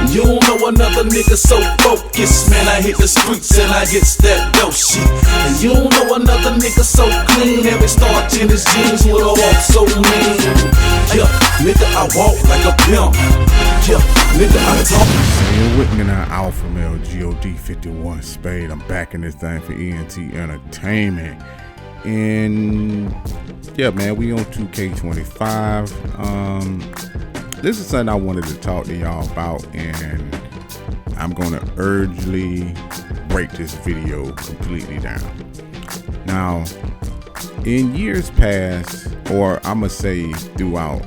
You don't know another nigga so focused, man. I hit the streets and I hits that dope shit. And you don't know another nigga so clean, every starch in his jeans with a walk so mean. Yeah, nigga, I walk like a pimp. Yeah, nigga, I talk. You're with me now, Alpha Male God 51 Spade. I'm back in this thing for ENT Entertainment. And yeah, man, we on 2K25. This is something I wanted to talk to y'all about, and I'm gonna urgently break this video completely down. Now, in years past, or I'ma say throughout,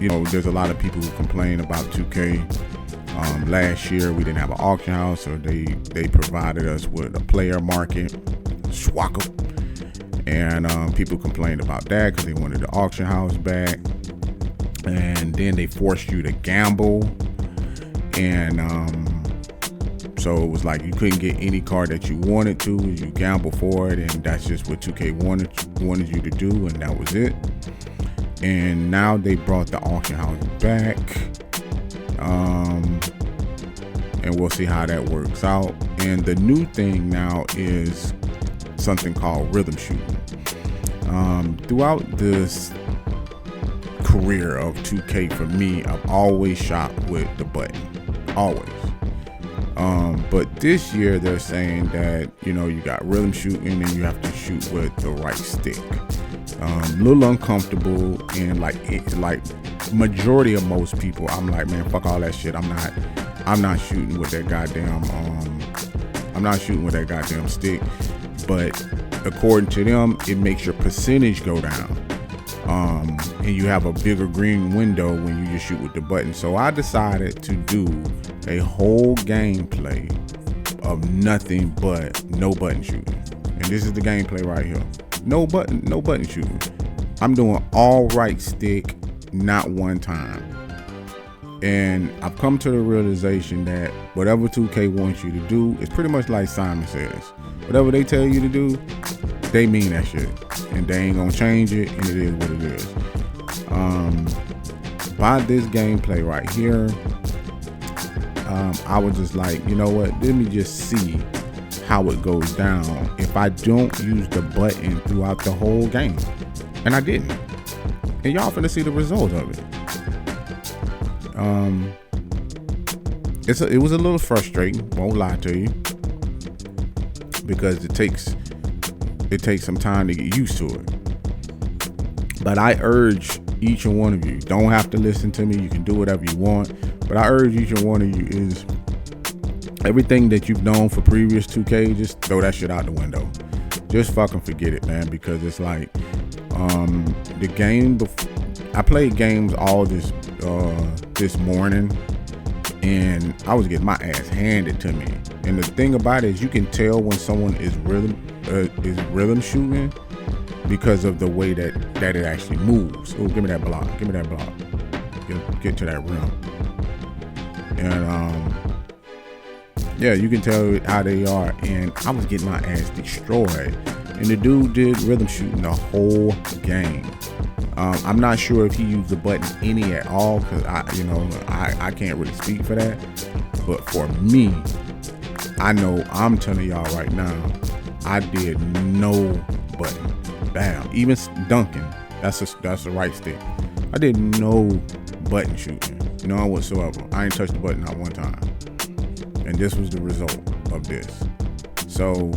you know, there's a lot of people who complain about 2K. Last year we didn't have an auction house, or they provided us with a player market, Swaka, and people complained about that because they wanted the auction house back. And then they forced you to gamble, and so it was like you couldn't get any card that you wanted to. You gamble for it, and that's just what 2K wanted you to do, and that was it. And now they brought the auction house back, and we'll see how that works out. And the new thing now is something called rhythm shooting. Throughout this career of 2K for me, I've always shot with the button, always. But this year they're saying that, you know, you got rhythm shooting and you have to shoot with the right stick. A little uncomfortable, and like majority of most people, I'm like, man, fuck all that shit. I'm not shooting with that goddamn stick. But according to them, it makes your percentage go down. And you have a bigger green window when you just shoot with the button. So I decided to do a whole gameplay of nothing but no button shooting. And this is the gameplay right here. No button shooting. I'm doing all right stick, not one time. And I've come to the realization that whatever 2K wants you to do is pretty much like Simon Says. Whatever they tell you to do, they mean that shit, and they ain't gonna change it, and it is what it is. By this gameplay right here, I was just like, you know what, let me just see how it goes down if I don't use the button throughout the whole game. And I didn't, and y'all finna see the result of it. It was a little frustrating, won't lie to you, because it takes some time to get used to it. But I urge each and one of you, don't have to listen to me, you can do whatever you want, but I urge each and one of you is everything that you've known for previous 2K, just throw that shit out the window. Just fucking forget it, man, because it's like the game I played games all this morning, and I was getting my ass handed to me. And the thing about it is, you can tell when someone is rhythm shooting because of the way that it actually moves. Oh, give me that block. Give me that block. Get to that rim. And yeah, you can tell how they are. And I was getting my ass destroyed. And the dude did rhythm shooting the whole game. I'm not sure if he used the button any at all, because I can't really speak for that. But for me, I know I'm telling y'all right now, I did no button. Bam. Even dunking, that's the right stick. I did no button shooting, none whatsoever. I ain't touched the button not one time. And this was the result of this. So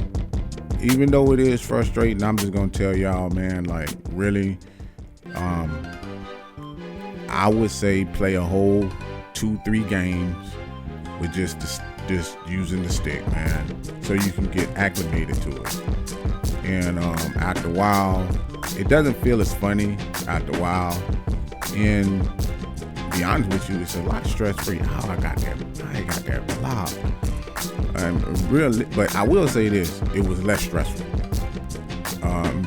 even though it is frustrating, I'm just gonna tell y'all, man, like, really, I would say play a whole 2-3 games with just using the stick, man, so you can get acclimated to it. And after a while, it doesn't feel as funny after a while. And to be honest with you, it's a lot stress-free. Oh, I got that block. But I will say this, it was less stressful.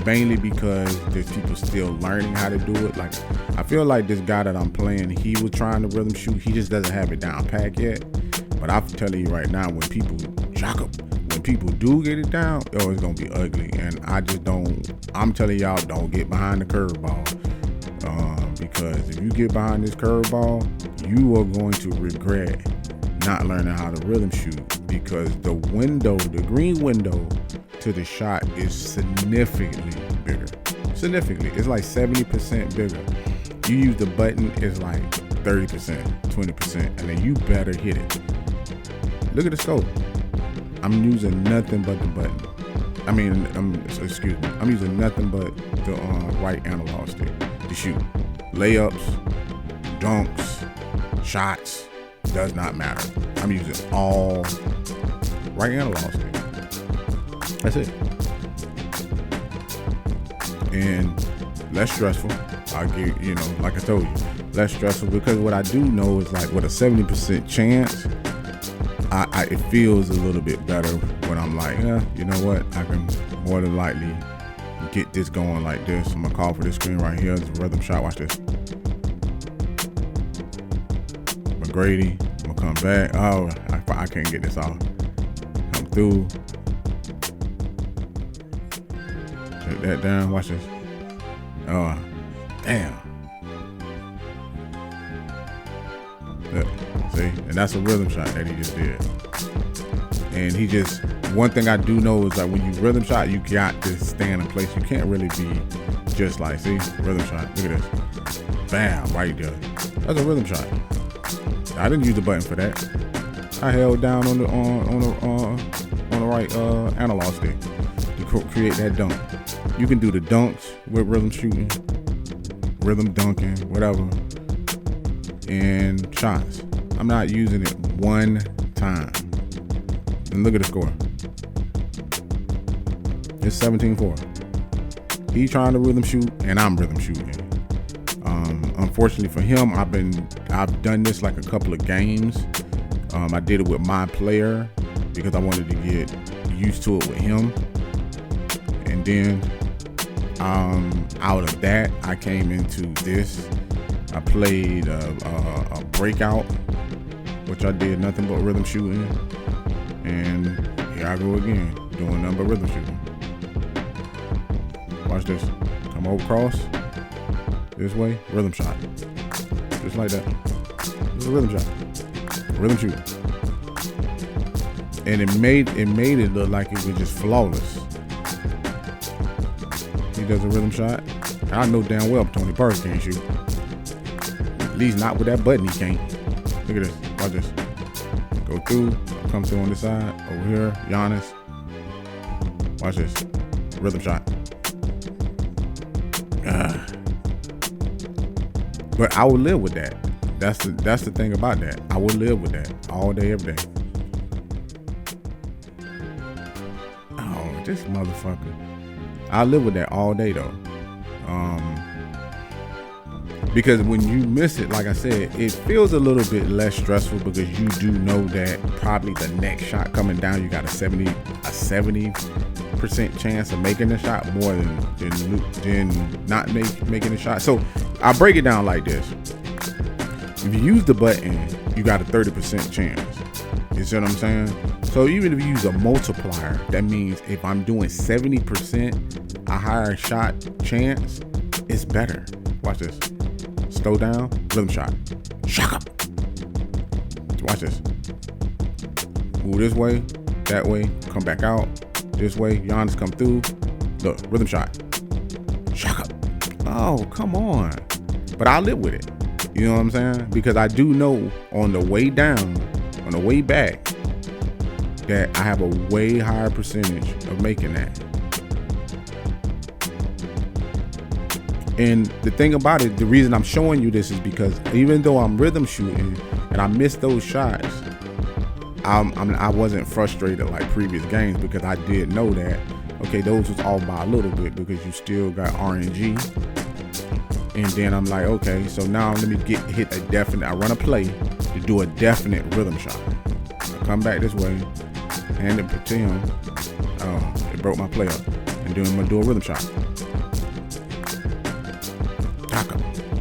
Mainly because there's people still learning how to do it. Like, I feel like this guy that I'm playing, he was trying to rhythm shoot. He just doesn't have it down pat yet. But I'm telling you right now, when people do get it down, oh, it's gonna be ugly. And I'm telling y'all, don't get behind the curveball. Because if you get behind this curveball, you are going to regret not learning how to rhythm shoot, because the green window to the shot is significantly bigger. Significantly. It's like 70% bigger. You use the button, it's like 30%, 20%, and then you better hit it. Look at the scope. I'm using nothing but the button. I'm using nothing but the right analog stick to shoot. Layups, dunks, shots, does not matter. I'm using all right analog stick. That's it. And less stressful. I'll give, like I told you, less stressful, because what I do know is, like, with a 70% chance, it feels a little bit better when I'm like, you know what, I can more than likely get this going like this. I'm gonna call for this screen right here. It's a rhythm shot. Watch this. McGrady. I'm gonna come back. Oh, I can't get this off. Come through. Take that down. Watch this. Oh, damn. Look, see? And that's a rhythm shot that he just did. And one thing I do know is that when you rhythm shot, you got to stand in place. You can't really be just like, see, rhythm shot. Look at this. Bam, right there. That's a rhythm shot. I didn't use the button for that. I held down on the right analog stick to create that dunk. You can do the dunks with rhythm shooting, rhythm dunking, whatever, and shots. I'm not using it one time. And look at the score. It's 17-4. He's trying to rhythm shoot, and I'm rhythm shooting. Unfortunately for him, I've done this like a couple of games. I did it with my player because I wanted to get used to it with him. And then out of that, I came into this. I played a breakout, which I did nothing but rhythm shooting. And here I go again, doing nothing but rhythm shooting. Watch this. Come over across. This way, rhythm shot. Just like that. This is a rhythm shot. Rhythm shooting. And it made it look like it was just flawless. He does a rhythm shot. I know damn well Tony Parker can't shoot. At least not with that button he can't. Look at this. Watch this. Go through. Come through on this side. Over here. Giannis. Watch this. Rhythm shot. But I would live with that. That's the thing about that. I would live with that all day, every day. Oh, this motherfucker. I live with that all day though. Because when you miss it, like I said, it feels a little bit less stressful because you do know that probably the next shot coming down, you got a 70% chance of making the shot more than not making the shot. So I break it down like this. If you use the button, you got a 30% chance. You see what I'm saying? So even if you use a multiplier, that means if I'm doing 70%, a higher shot chance, it's better. Watch this. Slow down, rhythm shot. Shock up. Watch this. Move this way, that way, come back out. This way, Giannis come through. Look, rhythm shot. Shock up. Oh, come on. But I live with it. You know what I'm saying? Because I do know on the way down, on the way back, that I have a way higher percentage of making that. And the thing about it, the reason I'm showing you this is because even though I'm rhythm shooting and I missed those shots, I wasn't frustrated like previous games because I did know that, okay, those was all by a little bit because you still got RNG. And then I'm like, okay, so now let me I run a play to do a definite rhythm shot. I come back this way, hand it to him. Oh, it broke my play up. And then I'm gonna do a rhythm shot.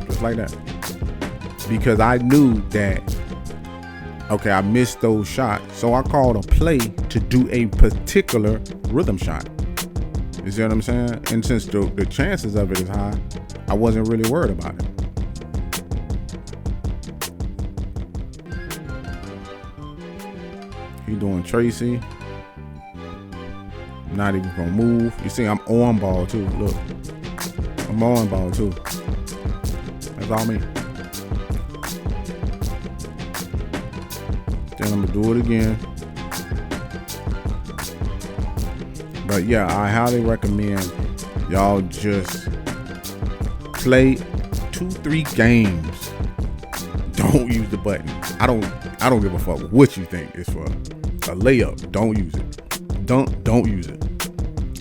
Just like that. Because I knew that, okay, I missed those shots. So I called a play to do a particular rhythm shot. You see what I'm saying? And since the chances of it is high, I wasn't really worried about it. He doing Tracy. Not even gonna move. You see, I'm on ball too. Look, I'm on ball too. That's all me. Then I'm gonna do it again. But yeah, I highly recommend y'all just play 2-3 games. Don't use the button. I don't give a fuck what you think it's for. A layup, don't use it. Don't use it.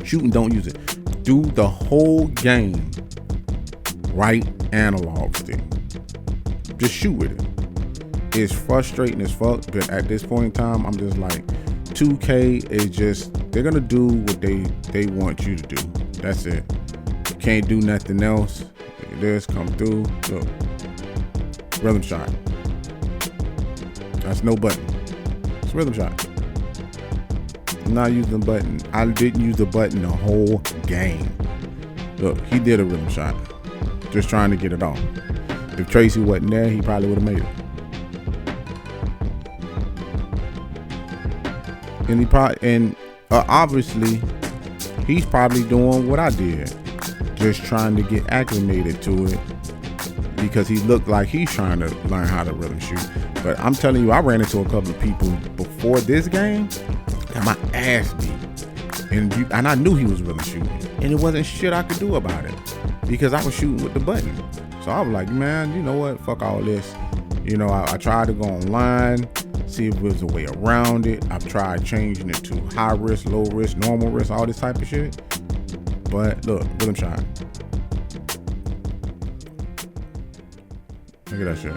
Shooting, don't use it. Do the whole game right analog stick. Just shoot with it. It's frustrating as fuck, but at this point in time, I'm just like, 2K is just, they're gonna do what they want you to do. That's it. You can't do nothing else. Look at this, come through. Look. Rhythm shot. That's no button. It's rhythm shot. I'm not using the button. I didn't use the button the whole game. Look, he did a rhythm shot. Just trying to get it off. If Tracy wasn't there, he probably would have made it. And obviously, he's probably doing what I did. Just trying to get acclimated to it. Because he looked like he's trying to learn how to rhythm shoot. But I'm telling you, I ran into a couple of people before this game, and my ass beat. And I knew he was rhythm shooting. And it wasn't shit I could do about it. Because I was shooting with the button. So I was like, man, you know what? Fuck all this. You know, I tried to go online, see if there was a way around it. I've tried changing it to high risk, low risk, normal risk, all this type of shit. But look, rhythm shot. Look at that shit.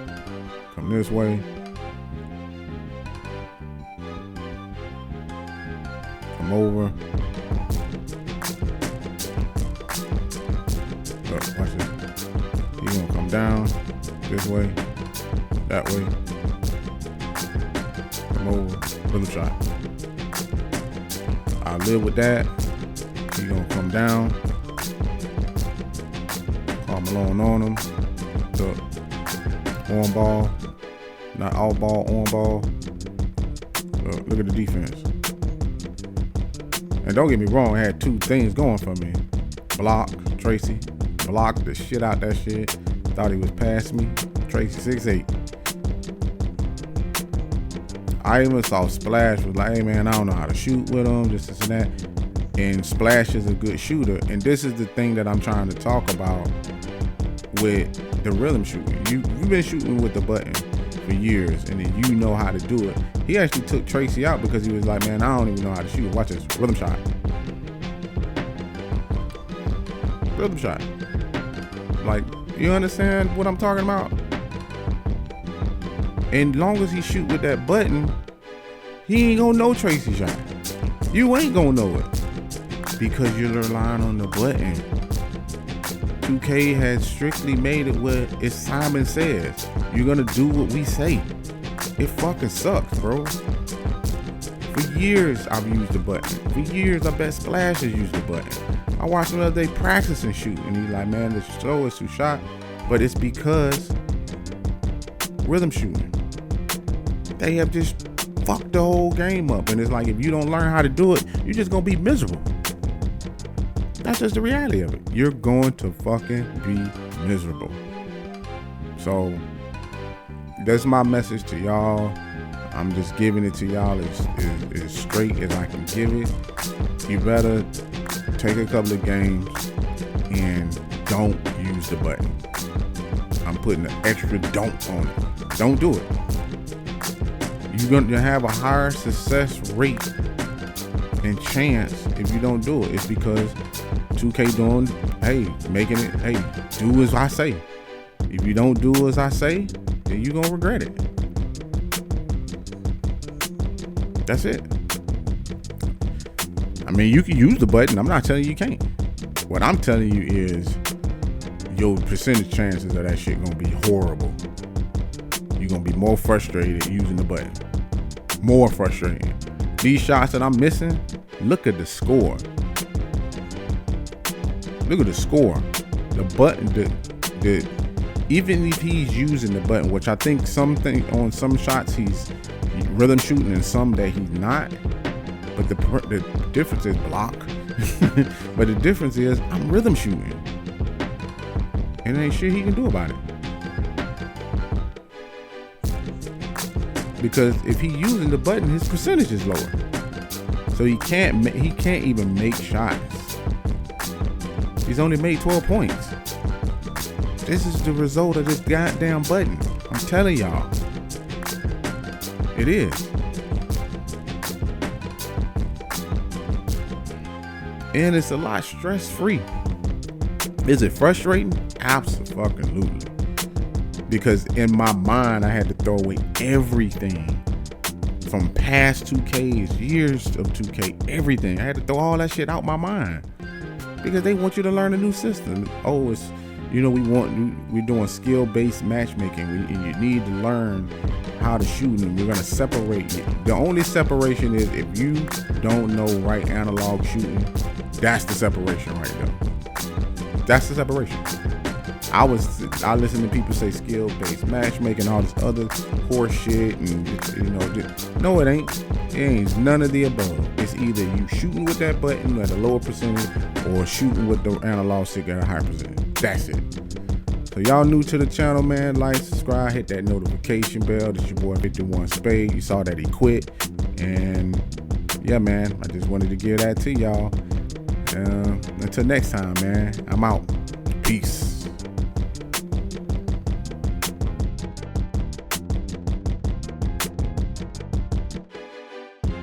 Come this way. Come over. Look, watch this. He's gonna come down this way, that way. Come over, rhythm shot. I live with that. He's gonna come down. Call Malone on him. Look. On ball, not all ball, on ball. Look at the defense. And don't get me wrong, I had two things going for me. Block, Tracy. Blocked the shit out that shit. Thought he was past me. Tracy 6'8". I even saw Splash was like, hey man, I don't know how to shoot with him, this and that. And Splash is a good shooter. And this is the thing that I'm trying to talk about with the rhythm shooting. You've been shooting with the button for years, and then you know how to do it. He actually took Tracy out because he was like, man, I don't even know how to shoot. Watch this rhythm shot. Rhythm shot. Like, you understand what I'm talking about? And long as he shoot with that button, he ain't gonna know Tracy shot. You ain't gonna know it because you're relying on the button. 2K has strictly made it where it's Simon Says. You're gonna do what we say. It fucking sucks, bro. For years, I've used the button. For years, I bet Splash has used the button. I watched him the other day practicing shooting. And he's like, man, the slowest who shot. But it's because rhythm shooting. They have just fucked the whole game up. And it's like, if you don't learn how to do it, you're just gonna be miserable. That's just the reality of it. You're going to fucking be miserable. So that's my message to y'all. I'm just giving it to y'all as straight as I can give it. You better take a couple of games and don't use the button. I'm putting an extra don't on it. Don't do it. You're going to have a higher success rate and chance if you don't do it. It's because 2K doing, hey, making it, hey, do as I say. If you don't do as I say, then you're gonna regret it. That's it. I mean, you can use the button. I'm not telling you can't. What I'm telling you is your percentage chances of that shit gonna be horrible. You're gonna be more frustrated using the button. More frustrating. These shots that I'm missing, look at the score. Look at the score. The button, even if he's using the button, which I think on some shots he's rhythm shooting and some that he's not. But the difference is block. But the difference is I'm rhythm shooting. And there ain't shit he can do about it. Because if he using the button, his percentage is lower. So he can't even make shots. He's only made 12 points. This is the result of this goddamn button. I'm telling y'all. It is. And it's a lot stress-free. Is it frustrating? Absolutely. Because in my mind, I had to throw away everything from past 2Ks, years of 2K, everything. I had to throw all that shit out my mind because they want you to learn a new system. Oh, it's, we're doing skill-based matchmaking, and you need to learn how to shoot, and we're gonna separate you. The only separation is if you don't know right analog shooting. That's the separation right there. That's the separation. I listen to people say skill-based matchmaking, all this other horse shit, and no, it ain't. It ain't none of the above. It's either you shooting with that button at a lower percentage or shooting with the analog stick at a higher percentage. That's it. So y'all new to the channel, man, like, subscribe, hit that notification bell. This your boy 51 Spade. You saw that he quit, and yeah, man, I just wanted to give that to y'all. Until next time, man, I'm out. Peace.